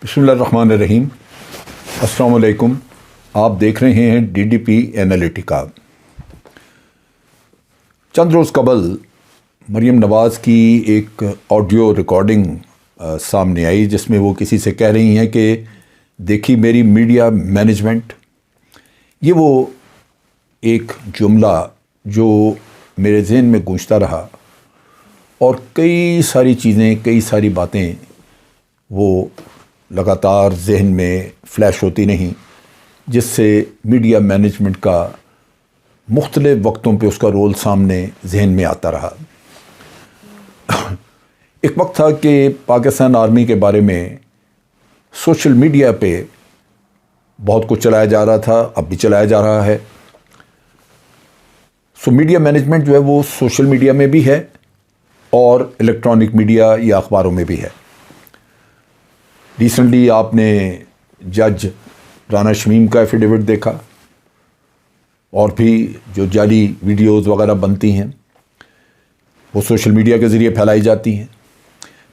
بسم اللہ الرحمن الرحیم۔ السلام علیکم۔ آپ دیکھ رہے ہیں ڈی ڈی پی اینالیٹیکا۔ چند روز قبل مریم نواز کی ایک آڈیو ریکارڈنگ سامنے آئی جس میں وہ کسی سے کہہ رہی ہیں کہ دیکھی میری میڈیا مینجمنٹ۔ یہ وہ ایک جملہ جو میرے ذہن میں گونجتا رہا اور کئی ساری چیزیں، کئی ساری باتیں وہ لگاتار ذہن میں فلیش ہوتی نہیں، جس سے میڈیا مینجمنٹ کا مختلف وقتوں پہ اس کا رول سامنے ذہن میں آتا رہا۔ ایک وقت تھا کہ پاکستان آرمی کے بارے میں سوشل میڈیا پہ بہت کچھ چلایا جا رہا تھا، اب بھی چلایا جا رہا ہے۔ سو میڈیا مینجمنٹ جو ہے وہ سوشل میڈیا میں بھی ہے اور الیکٹرانک میڈیا یا اخباروں میں بھی ہے۔ ریسنٹلی آپ نے جج رانا شمیم کا ایفیڈیوٹ دیکھا، اور بھی جو جعلی ویڈیوز وغیرہ بنتی ہیں وہ سوشل میڈیا کے ذریعے پھیلائی جاتی ہیں۔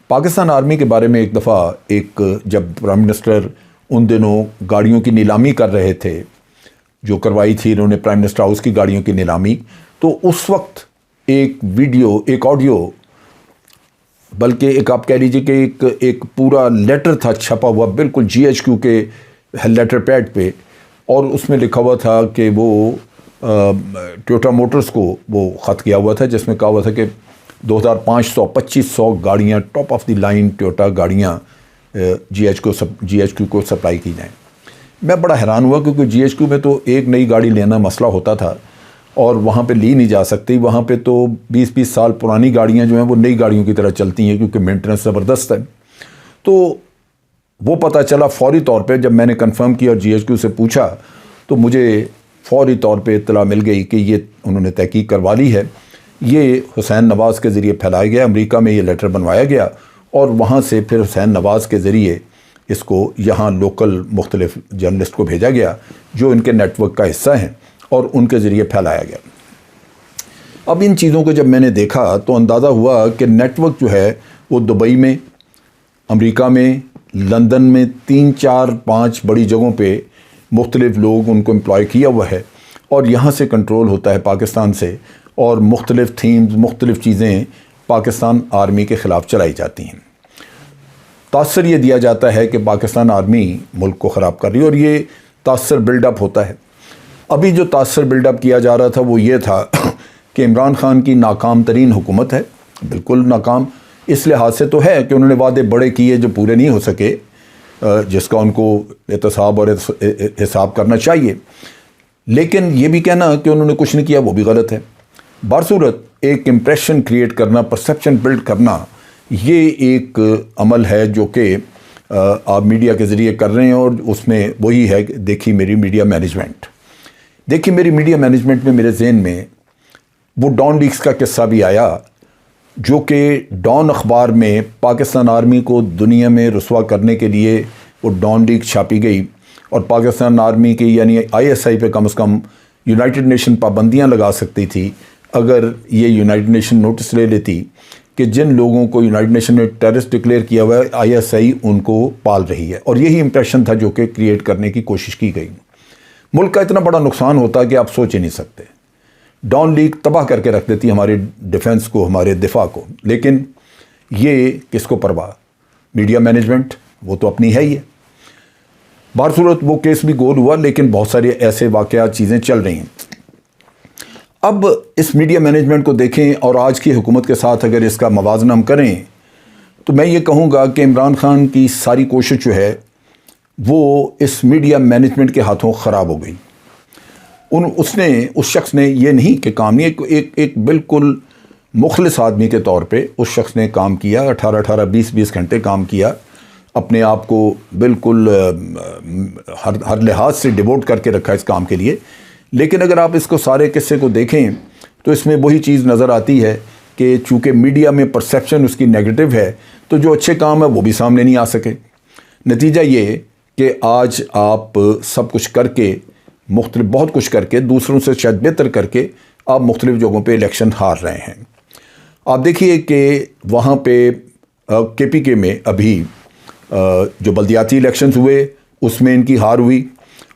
پاکستان آرمی کے بارے میں ایک دفعہ جب پرائم منسٹر ان دنوں گاڑیوں کی نیلامی کر رہے تھے، جو کروائی تھی انہوں نے پرائم منسٹر ہاؤس کی گاڑیوں کی نیلامی، تو اس وقت ایک ویڈیو، ایک آڈیو، بلکہ ایک آپ کہہ لیجیے کہ ایک پورا لیٹر تھا چھپا ہوا بالکل جی ایچ کیو کے لیٹر پیڈ پہ، اور اس میں لکھا ہوا تھا کہ وہ ٹویوٹا موٹرز کو وہ خط کیا ہوا تھا، جس میں کہا ہوا تھا کہ 2500 گاڑیاں top of the line Toyota گاڑیاں جی ایچ کیو کو سپلائی کی جائیں۔ میں بڑا حیران ہوا کیونکہ جی ایچ کیو میں تو ایک نئی گاڑی لینا مسئلہ ہوتا تھا اور وہاں پہ لی نہیں جا سکتی، وہاں پہ تو 20 سال پرانی گاڑیاں جو ہیں وہ نئی گاڑیوں کی طرح چلتی ہیں کیونکہ مینٹننس زبردست ہے۔ تو وہ پتہ چلا فوری طور پہ، جب میں نے کنفرم کیا اور جی ایچ کیو سے پوچھا تو مجھے فوری طور پہ اطلاع مل گئی کہ یہ انہوں نے تحقیق کروا لی ہے، یہ حسین نواز کے ذریعے پھیلایا گیا، امریکہ میں یہ لیٹر بنوایا گیا اور وہاں سے پھر حسین نواز کے ذریعے اس کو یہاں لوکل مختلف جرنلسٹ کو بھیجا گیا جو ان کے نیٹ ورک کا حصہ ہیں، اور ان کے ذریعے پھیلایا گیا۔ اب ان چیزوں کو جب میں نے دیکھا تو اندازہ ہوا کہ نیٹ ورک جو ہے وہ دبئی میں، امریکہ میں، لندن میں 3 4 5 بڑی جگہوں پہ مختلف لوگ ان کو امپلائی کیا ہوا ہے، اور یہاں سے کنٹرول ہوتا ہے پاکستان سے، اور مختلف تھیمز، مختلف چیزیں پاکستان آرمی کے خلاف چلائی جاتی ہیں۔ تاثر یہ دیا جاتا ہے کہ پاکستان آرمی ملک کو خراب کر رہی ہے، اور یہ تاثر بلڈ اپ ہوتا ہے۔ ابھی جو تاثر بلڈ اپ کیا جا رہا تھا وہ یہ تھا کہ عمران خان کی ناکام ترین حکومت ہے، بالکل ناکام اس لحاظ سے تو ہے کہ انہوں نے وعدے بڑے کیے جو پورے نہیں ہو سکے، جس کا ان کو احتساب اور حساب کرنا چاہیے، لیکن یہ بھی کہنا کہ انہوں نے کچھ نہیں کیا وہ بھی غلط ہے۔ بصورت ایک امپریشن کریٹ کرنا، پرسیپشن بلڈ کرنا، یہ ایک عمل ہے جو کہ آپ میڈیا کے ذریعے کر رہے ہیں، اور اس میں وہی ہے کہ دیکھی میری میڈیا مینجمنٹ۔ دیکھیے میری میڈیا مینجمنٹ میں میرے ذہن میں وہ ڈان لیکس کا قصہ بھی آیا، جو کہ ڈان اخبار میں پاکستان آرمی کو دنیا میں رسوا کرنے کے لیے وہ ڈان لیک چھاپی گئی، اور پاکستان آرمی کی یعنی آئی ایس آئی پہ کم از کم یونائٹڈ نیشن پابندیاں لگا سکتی تھی اگر یہ یونائٹڈ نیشن نوٹس لے لیتی کہ جن لوگوں کو یونائٹڈ نیشن نے ٹیررسٹ ڈکلیئر کیا ہوا ہے آئی ایس آئی ان کو پال رہی ہے، اور یہی امپریشن تھا جو کہ کریٹ کرنے کی کوشش کی گئی۔ ملک کا اتنا بڑا نقصان ہوتا کہ آپ سوچ ہی نہیں سکتے۔ ڈان لیک تباہ کر کے رکھ دیتی ہمارے ڈیفنس کو، ہمارے دفاع کو، لیکن یہ کس کو پرواہ؟ میڈیا مینجمنٹ وہ تو اپنی ہے ہی ہے۔ بہرصورت وہ کیس بھی گول ہوا، لیکن بہت سارے ایسے واقعات چیزیں چل رہی ہیں۔ اب اس میڈیا مینجمنٹ کو دیکھیں اور آج کی حکومت کے ساتھ اگر اس کا موازنہ ہم کریں تو میں یہ کہوں گا کہ عمران خان کی ساری کوشش جو ہے وہ اس میڈیا مینجمنٹ کے ہاتھوں خراب ہو گئی۔ اس شخص نے یہ نہیں کہ کام نہیں، ایک بالکل مخلص آدمی کے طور پہ اس شخص نے کام کیا، 18 20 گھنٹے کام کیا، اپنے آپ کو بالکل ہر لحاظ سے ڈیووٹ کر کے رکھا اس کام کے لیے۔ لیکن اگر آپ اس کو سارے قصے کو دیکھیں تو اس میں وہی چیز نظر آتی ہے کہ چونکہ میڈیا میں پرسیپشن اس کی نیگیٹو ہے تو جو اچھے کام ہے وہ بھی سامنے نہیں آ سکے۔ نتیجہ یہ کہ آج آپ سب کچھ کر کے بہت کچھ کر کے دوسروں سے شاید بہتر کر کے آپ مختلف جگہوں پہ الیکشن ہار رہے ہیں۔ آپ دیکھیے کہ وہاں پہ کے پی کے میں ابھی جو بلدیاتی الیکشنز ہوئے اس میں ان کی ہار ہوئی،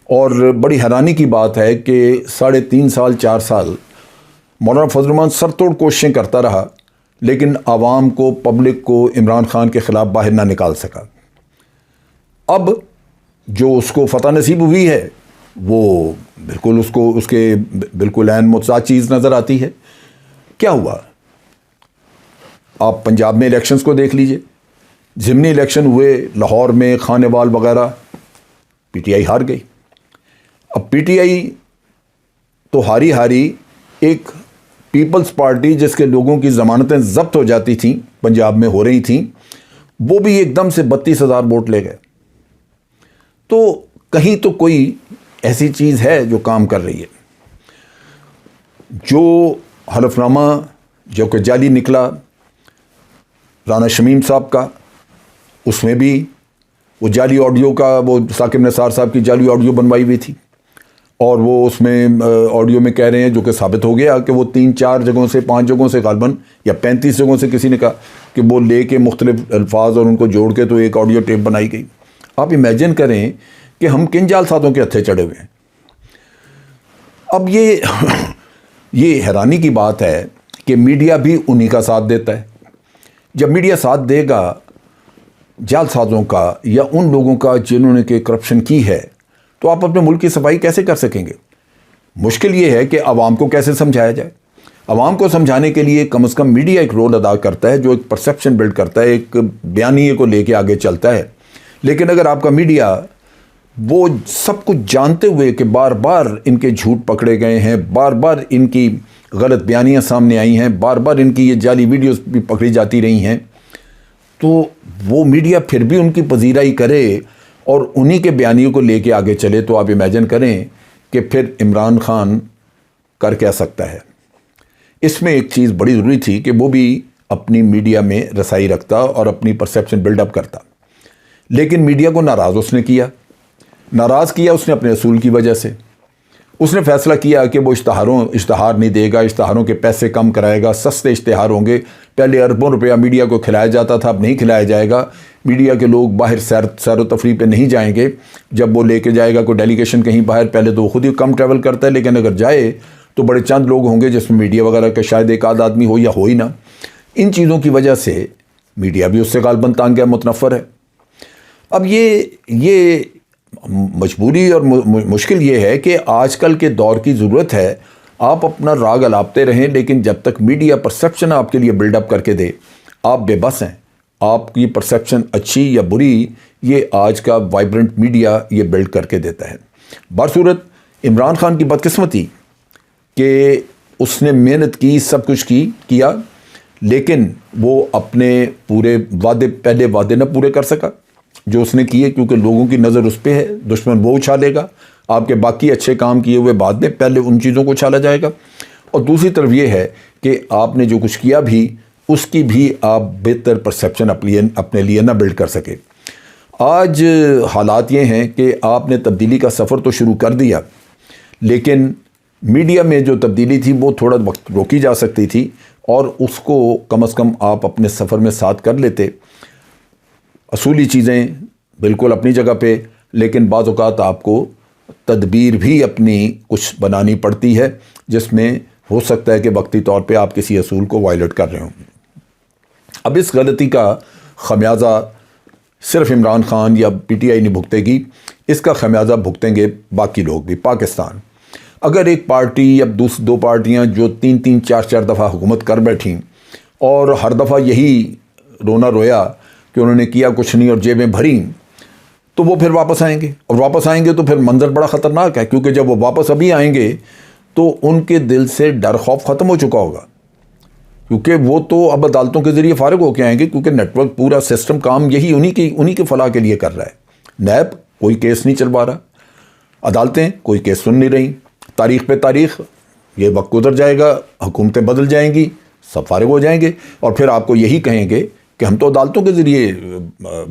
اور بڑی حیرانی کی بات ہے کہ 3.5 سال 4 سال مولانا فضل الرحمان سر توڑ کوششیں کرتا رہا، لیکن عوام کو، پبلک کو عمران خان کے خلاف باہر نہ نکال سکا۔ اب جو اس کو فتح نصیب ہوئی ہے وہ بالکل اس کے بالکل عین متضاد چیز نظر آتی ہے۔ کیا ہوا؟ آپ پنجاب میں الیکشنز کو دیکھ لیجئے، ضمنی الیکشن ہوئے لاہور میں، خانے وال وغیرہ، پی ٹی آئی ہار گئی۔ اب پی ٹی آئی تو ہاری ایک پیپلز پارٹی جس کے لوگوں کی ضمانتیں ضبط ہو جاتی تھیں، پنجاب میں ہو رہی تھیں، وہ بھی ایک دم سے 32,000 ووٹ لے گئے۔ تو کہیں تو کوئی ایسی چیز ہے جو کام کر رہی ہے۔ جو حلف نامہ جو کہ جعلی نکلا رانا شمیم صاحب کا، اس میں بھی وہ جعلی آڈیو کا، وہ ثاقب نثار صاحب کی جعلی آڈیو بنوائی ہوئی تھی، اور وہ اس میں آڈیو میں کہہ رہے ہیں، جو کہ ثابت ہو گیا کہ وہ 3-4 جگہوں سے، 5 جگہوں سے غالباً، یا 35 جگہوں سے کسی نے کہا کہ وہ لے کے مختلف الفاظ اور ان کو جوڑ کے تو ایک آڈیو ٹیپ بنائی گئی۔ آپ امیجن کریں کہ ہم کن جال سازوں کے ہتھے چڑھے ہوئے ہیں۔ اب یہ حیرانی کی بات ہے کہ میڈیا بھی انہی کا ساتھ دیتا ہے۔ جب میڈیا ساتھ دے گا جال سازوں کا یا ان لوگوں کا جنہوں نے کہ کرپشن کی ہے، تو آپ اپنے ملک کی صفائی کیسے کر سکیں گے؟ مشکل یہ ہے کہ عوام کو کیسے سمجھایا جائے۔ عوام کو سمجھانے کے لیے کم از کم میڈیا ایک رول ادا کرتا ہے، جو ایک پرسیپشن بلڈ کرتا ہے، ایک بیانیے کو لے کے آگے چلتا ہے۔ لیکن اگر آپ کا میڈیا وہ سب کچھ جانتے ہوئے کہ بار بار ان کے جھوٹ پکڑے گئے ہیں، بار بار ان کی غلط بیانیاں سامنے آئی ہیں، بار بار ان کی یہ جعلی ویڈیوز بھی پکڑی جاتی رہی ہیں، تو وہ میڈیا پھر بھی ان کی پذیرائی کرے اور انہی کے بیانیوں کو لے کے آگے چلے، تو آپ امیجن کریں کہ پھر عمران خان کر کیا سکتا ہے۔ اس میں ایک چیز بڑی ضروری تھی کہ وہ بھی اپنی میڈیا میں رسائی رکھتا اور اپنی پرسیپشن بلڈ اپ کرتا، لیکن میڈیا کو ناراض اس نے کیا اس نے اپنے اصول کی وجہ سے۔ اس نے فیصلہ کیا کہ وہ اشتہار نہیں دے گا، اشتہاروں کے پیسے کم کرائے گا، سستے اشتہار ہوں گے۔ پہلے اربوں روپیہ میڈیا کو کھلایا جاتا تھا، اب نہیں کھلایا جائے گا۔ میڈیا کے لوگ باہر سیر و تفریح پہ نہیں جائیں گے۔ جب وہ لے کے جائے گا کوئی ڈیلیگیشن کہیں باہر، پہلے تو وہ خود ہی کم ٹریول کرتا ہے، لیکن اگر جائے تو بڑے چند لوگ ہوں گے، جس میں میڈیا وغیرہ کا شاید ایک آدھ آدمی ہو یا ہو ہی نہ۔ ان چیزوں کی وجہ سے میڈیا بھی اس سے غالباً تانگ ہے، متنفر ہے۔ اب یہ مجبوری اور مشکل یہ ہے کہ آج کل کے دور کی ضرورت ہے، آپ اپنا راگ الاپتے رہیں، لیکن جب تک میڈیا پرسیپشن آپ کے لیے بلڈ اپ کر کے دے، آپ بے بس ہیں۔ آپ کی پرسیپشن اچھی یا بری، یہ آج کا وائبرنٹ میڈیا یہ بلڈ کر کے دیتا ہے۔ بصورت عمران خان کی بدقسمتی کہ اس نے محنت کی، سب کچھ کیا، لیکن وہ اپنے پورے پہلے وعدے نہ پورے کر سکا جو اس نے کیے، کیونکہ لوگوں کی نظر اس پہ ہے، دشمن وہ اچھالے گا، آپ کے باقی اچھے کام کیے ہوئے بعد میں پہلے ان چیزوں کو اچھالا جائے گا۔ اور دوسری طرف یہ ہے کہ آپ نے جو کچھ کیا بھی، اس کی بھی آپ بہتر پرسیپشن اپنے لیے نہ بلڈ کر سکے۔ آج حالات یہ ہیں کہ آپ نے تبدیلی کا سفر تو شروع کر دیا، لیکن میڈیا میں جو تبدیلی تھی وہ تھوڑا وقت روکی جا سکتی تھی، اور اس کو کم از کم آپ اپنے سفر میں ساتھ کر لیتے۔ اصولی چیزیں بالکل اپنی جگہ پہ، لیکن بعض اوقات آپ کو تدبیر بھی اپنی کچھ بنانی پڑتی ہے، جس میں ہو سکتا ہے کہ وقتی طور پہ آپ کسی اصول کو وائلیٹ کر رہے ہوں۔ اب اس غلطی کا خمیازہ صرف عمران خان یا پی ٹی آئی نہیں بھگتے گی، اس کا خمیازہ بھگتیں گے باقی لوگ بھی۔ پاکستان اگر ایک پارٹی یا دو پارٹیاں جو 3 4 دفعہ حکومت کر بیٹھیں اور ہر دفعہ یہی رونا رویا کہ انہوں نے کیا کچھ نہیں اور جیبیں بھریں، تو وہ پھر واپس آئیں گے، اور واپس آئیں گے تو پھر منظر بڑا خطرناک ہے، کیونکہ جب وہ واپس ابھی آئیں گے تو ان کے دل سے ڈر خوف ختم ہو چکا ہوگا، کیونکہ وہ تو اب عدالتوں کے ذریعے فارغ ہو کے آئیں گے، کیونکہ نیٹ ورک پورا سسٹم کام یہی انہی کی فلاح کے لیے کر رہا ہے۔ نیب کوئی کیس نہیں چلوا رہا، عدالتیں کوئی کیس سن نہیں رہی، تاریخ پہ تاریخ، یہ وقت گزر جائے گا، حکومتیں بدل جائیں گی، سب فارغ ہو جائیں گے، اور پھر آپ کو یہی کہیں گے کہ ہم تو عدالتوں کے ذریعے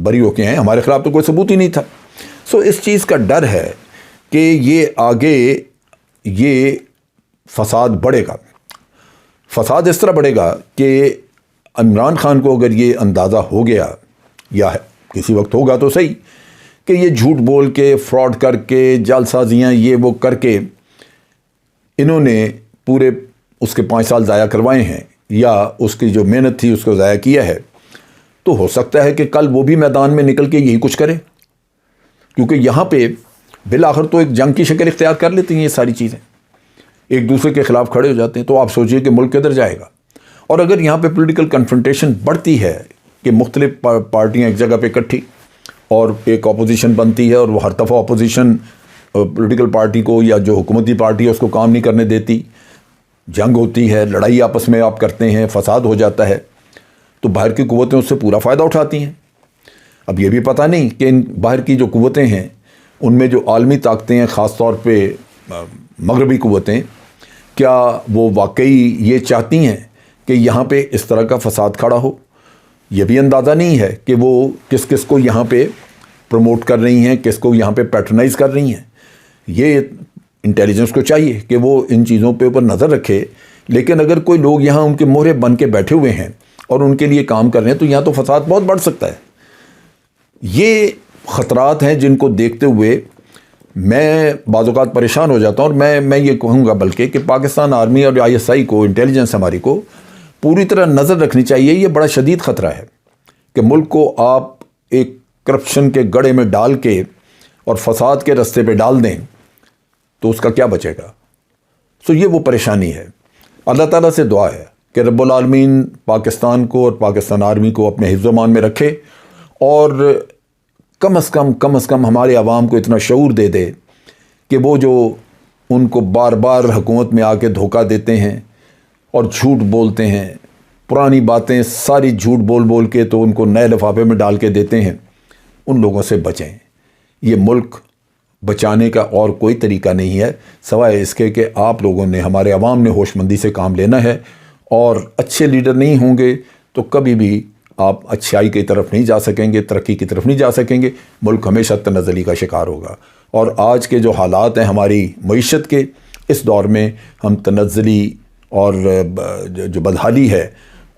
بری ہو کے ہیں، ہمارے خلاف تو کوئی ثبوت ہی نہیں تھا۔ اس چیز کا ڈر ہے کہ یہ آگے یہ فساد بڑھے گا۔ فساد اس طرح بڑھے گا کہ عمران خان کو اگر یہ اندازہ ہو گیا یا کسی وقت ہوگا تو صحیح کہ یہ جھوٹ بول کے فراڈ کر کے جعل سازیاں یہ وہ کر کے انہوں نے پورے اس کے 5 سال ضائع کروائے ہیں یا اس کی جو محنت تھی اس کو ضائع کیا ہے، تو ہو سکتا ہے کہ کل وہ بھی میدان میں نکل کے یہی کچھ کرے، کیونکہ یہاں پہ بالآخر تو ایک جنگ کی شکل اختیار کر لیتی ہیں یہ ساری چیزیں، ایک دوسرے کے خلاف کھڑے ہو جاتے ہیں. تو آپ سوچئے کہ ملک کدھر جائے گا. اور اگر یہاں پہ پولیٹیکل کنفرنٹیشن بڑھتی ہے کہ مختلف پارٹیاں ایک جگہ پہ اکٹھی اور ایک اپوزیشن بنتی ہے اور وہ ہر دفعہ اپوزیشن پولیٹیکل پارٹی کو یا جو حکومتی پارٹی ہے اس کو کام نہیں کرنے دیتی، جنگ ہوتی ہے، لڑائی آپس میں آپ کرتے ہیں، فساد ہو جاتا ہے، تو باہر کی قوتیں اس سے پورا فائدہ اٹھاتی ہیں. اب یہ بھی پتہ نہیں کہ ان باہر کی جو قوتیں ہیں ان میں جو عالمی طاقتیں ہیں، خاص طور پہ مغربی قوتیں، کیا وہ واقعی یہ چاہتی ہیں کہ یہاں پہ اس طرح کا فساد کھڑا ہو؟ یہ بھی اندازہ نہیں ہے کہ وہ کس کس کو یہاں پہ پروموٹ کر رہی ہیں، کس کو یہاں پہ پیٹرنائز کر رہی ہیں. یہ انٹیلیجنس کو چاہیے کہ وہ ان چیزوں پہ اوپر نظر رکھے. لیکن اگر کوئی لوگ یہاں ان کے مہرے بن کے بیٹھے ہوئے ہیں اور ان کے لیے کام کر رہے ہیں تو یہاں تو فساد بہت بڑھ سکتا ہے. یہ خطرات ہیں جن کو دیکھتے ہوئے میں بعض اوقات پریشان ہو جاتا ہوں، اور میں یہ کہوں گا بلکہ کہ پاکستان آرمی اور ISI کو، انٹیلیجنس ہماری کو پوری طرح نظر رکھنی چاہیے. یہ بڑا شدید خطرہ ہے کہ ملک کو آپ ایک کرپشن کے گڑھے میں ڈال کے اور فساد کے رستے پہ ڈال دیں تو اس کا کیا بچے گا. سو یہ وہ پریشانی ہے. اللہ تعالیٰ سے دعا ہے کہ رب العالمین پاکستان کو اور پاکستان آرمی کو اپنے حفظ و امان میں رکھے، اور کم از کم ہمارے عوام کو اتنا شعور دے دے کہ وہ جو ان کو بار بار حکومت میں آ کے دھوکہ دیتے ہیں اور جھوٹ بولتے ہیں، پرانی باتیں ساری جھوٹ بول کے تو ان کو نئے لفافے میں ڈال کے دیتے ہیں، ان لوگوں سے بچیں. یہ ملک بچانے کا اور کوئی طریقہ نہیں ہے سوائے اس کے کہ آپ لوگوں نے، ہمارے عوام نے ہوش مندی سے کام لینا ہے. اور اچھے لیڈر نہیں ہوں گے تو کبھی بھی آپ اچھائی کی طرف نہیں جا سکیں گے، ترقی کی طرف نہیں جا سکیں گے. ملک ہمیشہ تنزلی کا شکار ہوگا. اور آج کے جو حالات ہیں ہماری معیشت کے، اس دور میں ہم تنزلی اور جو بدحالی ہے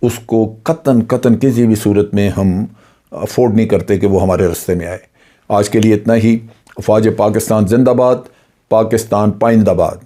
اس کو قطعاً کسی بھی صورت میں ہم افورڈ نہیں کرتے کہ وہ ہمارے راستے میں آئے. آج کے لیے اتنا ہی. افواج پاکستان زندہ باد، پاکستان پائندہ باد.